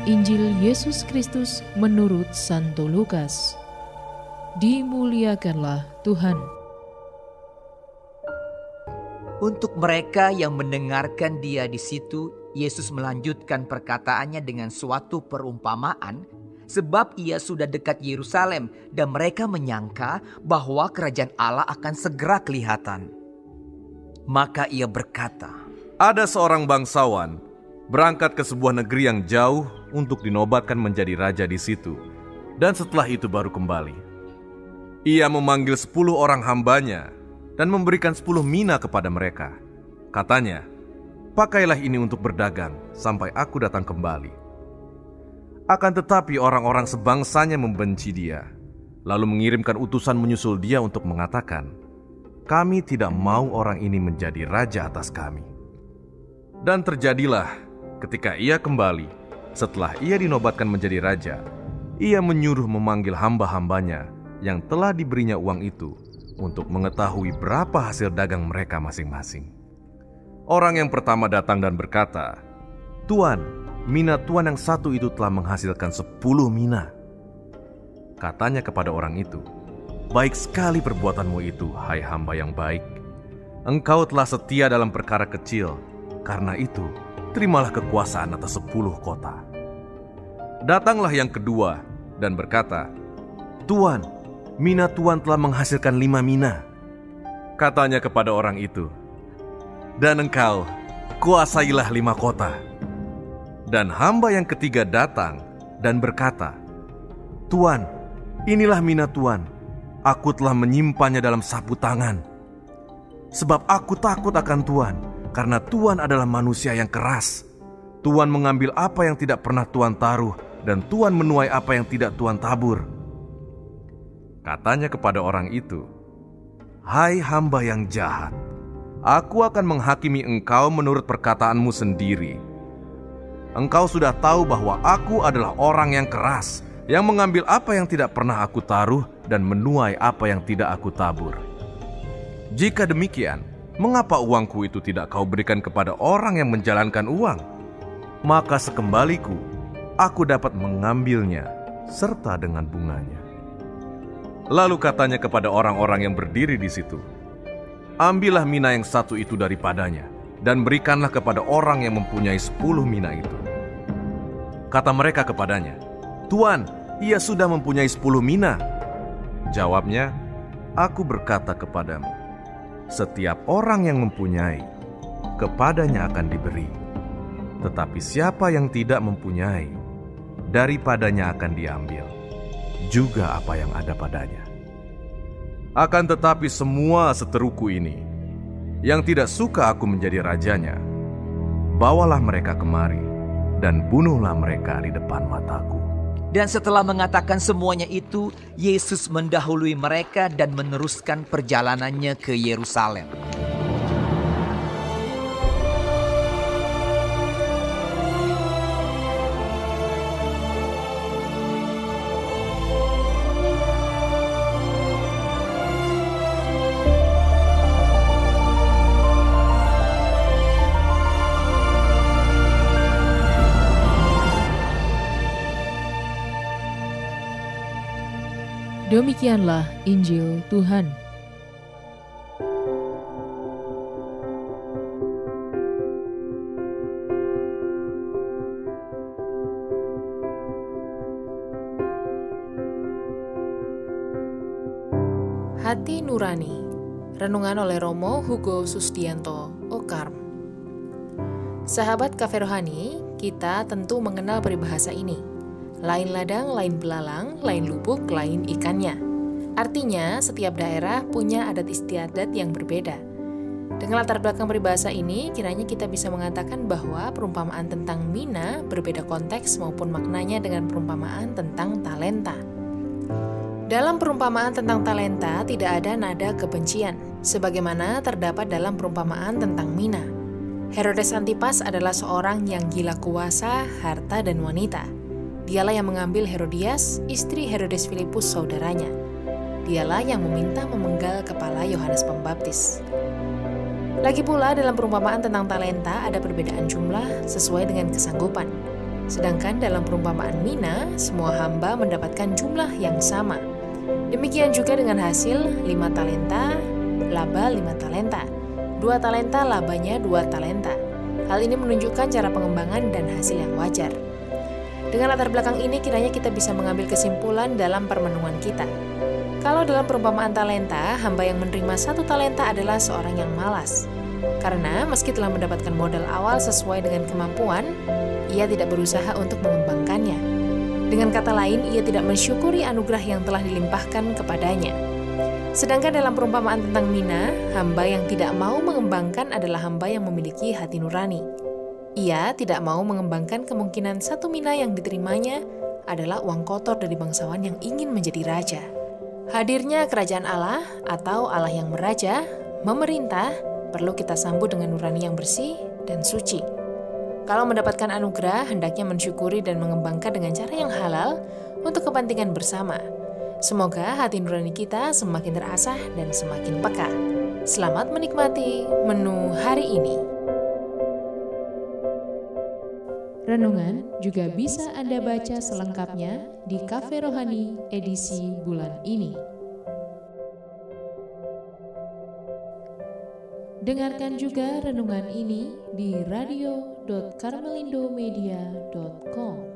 Injil Yesus Kristus menurut Santo Lukas. Dimuliakanlah Tuhan. Untuk mereka yang mendengarkan dia di situ, Yesus melanjutkan perkataannya dengan suatu perumpamaan, sebab ia sudah dekat Yerusalem dan mereka menyangka bahwa kerajaan Allah akan segera kelihatan. Maka ia berkata, ada seorang bangsawan berangkat ke sebuah negeri yang jauh untuk dinobatkan menjadi raja di situ, dan setelah itu baru kembali. Ia memanggil 10 orang hambanya dan memberikan 10 mina kepada mereka. Katanya, pakailah ini untuk berdagang sampai aku datang kembali. Akan tetapi orang-orang sebangsanya membenci dia, lalu mengirimkan utusan menyusul dia untuk mengatakan, kami tidak mau orang ini menjadi raja atas kami. Dan terjadilah ketika ia kembali, setelah ia dinobatkan menjadi raja, ia menyuruh memanggil hamba-hambanya yang telah diberinya uang itu untuk mengetahui berapa hasil dagang mereka masing-masing. Orang yang pertama datang dan berkata, Tuan, mina tuan yang satu itu telah menghasilkan 10 mina. Katanya kepada orang itu, baik sekali perbuatanmu itu, hai hamba yang baik. Engkau telah setia dalam perkara kecil, karena itu terimalah kekuasaan atas 10 kota. Datanglah yang kedua dan berkata, Tuan, mina tuan telah menghasilkan 5 mina. Katanya kepada orang itu, dan engkau kuasailah 5 kota. Dan hamba yang ketiga datang dan berkata, Tuan, inilah mina tuan. Aku telah menyimpannya dalam sapu tangan. Sebab aku takut akan Tuan, karena Tuan adalah manusia yang keras. Tuan mengambil apa yang tidak pernah Tuan taruh, dan Tuan menuai apa yang tidak Tuan tabur. Katanya kepada orang itu, hai hamba yang jahat, aku akan menghakimi engkau menurut perkataanmu sendiri. Engkau sudah tahu bahwa aku adalah orang yang keras, yang mengambil apa yang tidak pernah aku taruh dan menuai apa yang tidak aku tabur. Jika demikian, mengapa uangku itu tidak kau berikan kepada orang yang menjalankan uang? Maka sekembaliku, aku dapat mengambilnya serta dengan bunganya. Lalu katanya kepada orang-orang yang berdiri di situ, ambillah mina yang satu itu daripadanya, dan berikanlah kepada orang yang mempunyai 10 mina itu. Kata mereka kepadanya, Tuan, ia sudah mempunyai 10 mina. Jawabnya, aku berkata kepadamu, setiap orang yang mempunyai, kepadanya akan diberi. Tetapi siapa yang tidak mempunyai, daripadanya akan diambil juga apa yang ada padanya. Akan tetapi semua seteruku ini, yang tidak suka aku menjadi rajanya, bawalah mereka kemari, dan bunuhlah mereka di depan mataku. Dan setelah mengatakan semuanya itu, Yesus mendahului mereka dan meneruskan perjalanannya ke Yerusalem. Demikianlah Injil Tuhan. Hati Nurani. Renungan oleh Romo Hugo Sustianto, Okarm. Sahabat Cafe Rohani, kita tentu mengenal peribahasa ini. Lain ladang, lain belalang, lain lubuk, lain ikannya. Artinya, setiap daerah punya adat istiadat yang berbeda. Dengan latar belakang peribahasa ini, kiranya kita bisa mengatakan bahwa perumpamaan tentang mina berbeda konteks maupun maknanya dengan perumpamaan tentang talenta. Dalam perumpamaan tentang talenta tidak ada nada kebencian, sebagaimana terdapat dalam perumpamaan tentang mina. Herodes Antipas adalah seorang yang gila kuasa, harta, dan wanita. Dialah yang mengambil Herodias, istri Herodes Filipus saudaranya. Dialah yang meminta memenggal kepala Yohanes Pembaptis. Lagi pula dalam perumpamaan tentang talenta ada perbedaan jumlah sesuai dengan kesanggupan. Sedangkan dalam perumpamaan mina, semua hamba mendapatkan jumlah yang sama. Demikian juga dengan hasil 5 talenta, laba 5 talenta, 2 talenta, labanya 2 talenta. Hal ini menunjukkan cara pengembangan dan hasil yang wajar. Dengan latar belakang ini kiranya kita bisa mengambil kesimpulan dalam permenungan kita. Kalau dalam perumpamaan talenta, hamba yang menerima 1 talenta adalah seorang yang malas. Karena meski telah mendapatkan modal awal sesuai dengan kemampuan, ia tidak berusaha untuk mengembangkannya. Dengan kata lain, ia tidak mensyukuri anugerah yang telah dilimpahkan kepadanya. Sedangkan dalam perumpamaan tentang mina, hamba yang tidak mau mengembangkan adalah hamba yang memiliki hati nurani. Ia tidak mau mengembangkan kemungkinan 1 mina yang diterimanya adalah uang kotor dari bangsawan yang ingin menjadi raja. Hadirnya kerajaan Allah atau Allah yang meraja, memerintah, perlu kita sambut dengan nurani yang bersih dan suci. Kalau mendapatkan anugerah, hendaknya mensyukuri dan mengembangkan dengan cara yang halal untuk kepentingan bersama. Semoga hati nurani kita semakin terasah dan semakin peka. Selamat menikmati menu hari ini. Renungan juga bisa Anda baca selengkapnya di Cafe Rohani edisi bulan ini. Dengarkan juga renungan ini di radio.karmelindomedia.com.